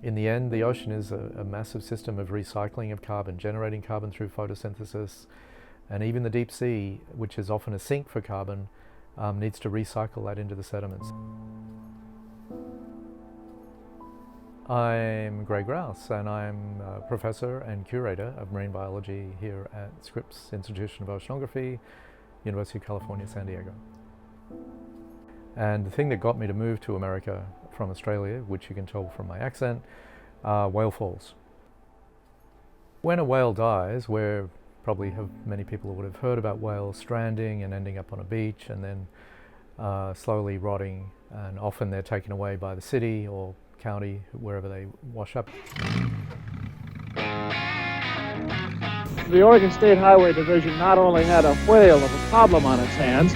In the end, the ocean is a massive system of recycling of carbon, generating carbon through photosynthesis, and even the deep sea, which is often a sink for carbon, needs to recycle that into the sediments. I'm Greg Rouse, and I'm a professor and curator of marine biology here at Scripps Institution of Oceanography, University of California, San Diego. And the thing that got me to move to America from Australia, which you can tell from my accent, are whale falls. When a whale dies, where probably many people would have heard about whales stranding and ending up on a beach and then slowly rotting, and often they're taken away by the city or county, wherever they wash up. The Oregon State Highway Division not only had a whale of a problem on its hands.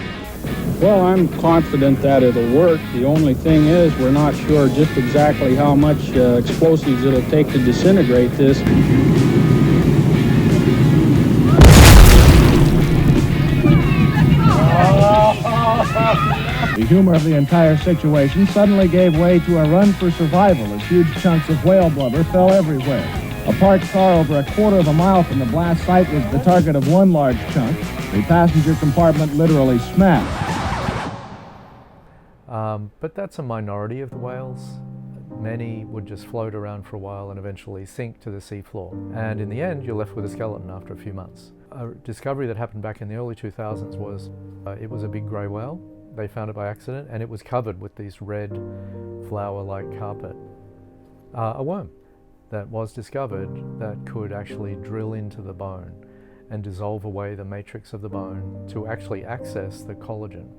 Well, I'm confident that it'll work. The only thing is we're not sure just exactly how much explosives it'll take to disintegrate this. The humor of the entire situation suddenly gave way to a run for survival as huge chunks of whale blubber fell everywhere. A parked car over a quarter of a mile from the blast site was the target of one large chunk. The passenger compartment literally smashed. But that's a minority of the whales. Many would just float around for a while and eventually sink to the seafloor. And in the end, you're left with a skeleton after a few months. A discovery that happened back in the early 2000s was it was a big grey whale. They found it by accident, and it was covered with this red flower-like carpet. A worm that was discovered that could actually drill into the bone and dissolve away the matrix of the bone to actually access the collagen.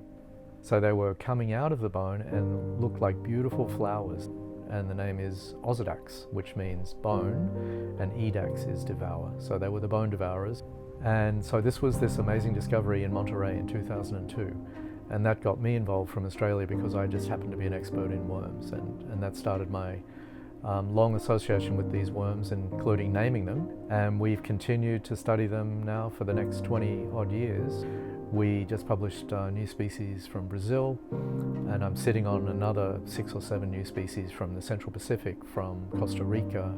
So they were coming out of the bone and looked like beautiful flowers. And the name is Osedax, which means bone, and edax is devour. So they were the bone devourers. And so this was this amazing discovery in Monterey in 2002. And that got me involved from Australia because I just happened to be an expert in worms. And that started my long association with these worms, including naming them. And we've continued to study them now for the next 20 odd years. We just published new species from Brazil, and I'm sitting on another 6 or 7 new species from the Central Pacific, from Costa Rica,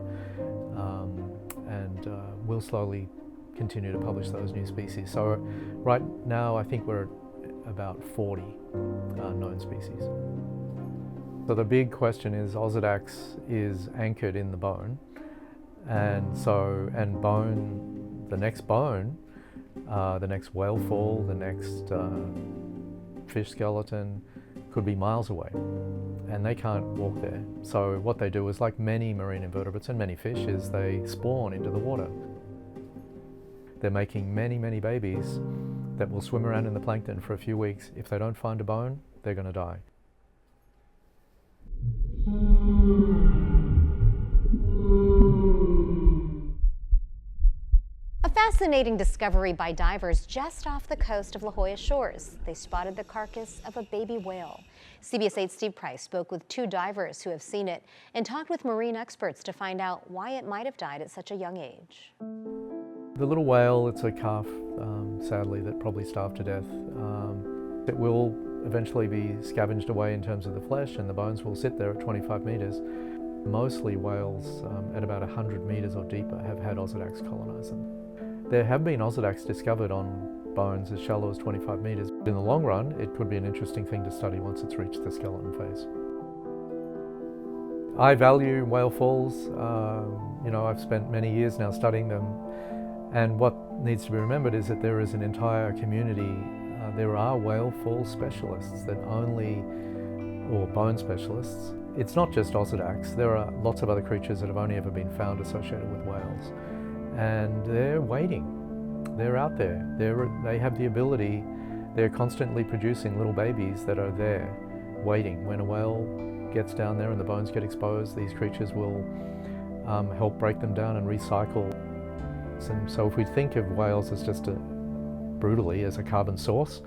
and we'll slowly continue to publish those new species. So right now I think we're at about 40 known species. So the big question is, Osedax is anchored in the bone, and bone, the next bone, the next whale fall, the next fish skeleton could be miles away, and they can't walk there. So what they do is, like many marine invertebrates and many fish, is they spawn into the water. They're making many, many babies that will swim around in the plankton for a few weeks. If they don't find a bone, they're going to die. A fascinating discovery by divers just off the coast of La Jolla shores. They spotted the carcass of a baby whale. CBS 8's Steve Price spoke with 2 divers who have seen it and talked with marine experts to find out why it might have died at such a young age. The little whale, it's a calf, sadly, that probably starved to death. It will eventually be scavenged away in terms of the flesh, and the bones will sit there at 25 meters. Mostly whales at about 100 meters or deeper have had Osedax colonize them. There have been Osedax discovered on bones as shallow as 25 meters. In the long run, it could be an interesting thing to study once it's reached the skeleton phase. I value whale falls. I've spent many years now studying them, and what needs to be remembered is that there is an entire community. There are whale fall specialists or bone specialists. It's not just Osedax. There are lots of other creatures that have only ever been found associated with whales. And they're waiting. They're out there. They have the ability. They're constantly producing little babies that are there, waiting. When a whale gets down there and the bones get exposed, these creatures will help break them down and recycle. And so if we think of whales as just brutally as a carbon source,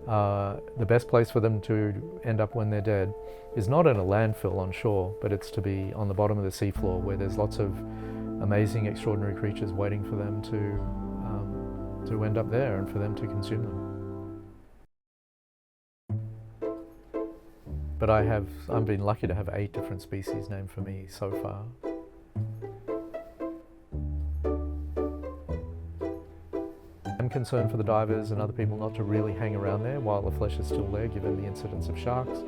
the best place for them to end up when they're dead is not in a landfill on shore, but it's to be on the bottom of the seafloor, where there's lots of amazing, extraordinary creatures waiting for them to end up there and for them to consume them. But I've been lucky to have 8 different species named for me so far. I'm concerned for the divers and other people not to really hang around there while the flesh is still there, given the incidence of sharks.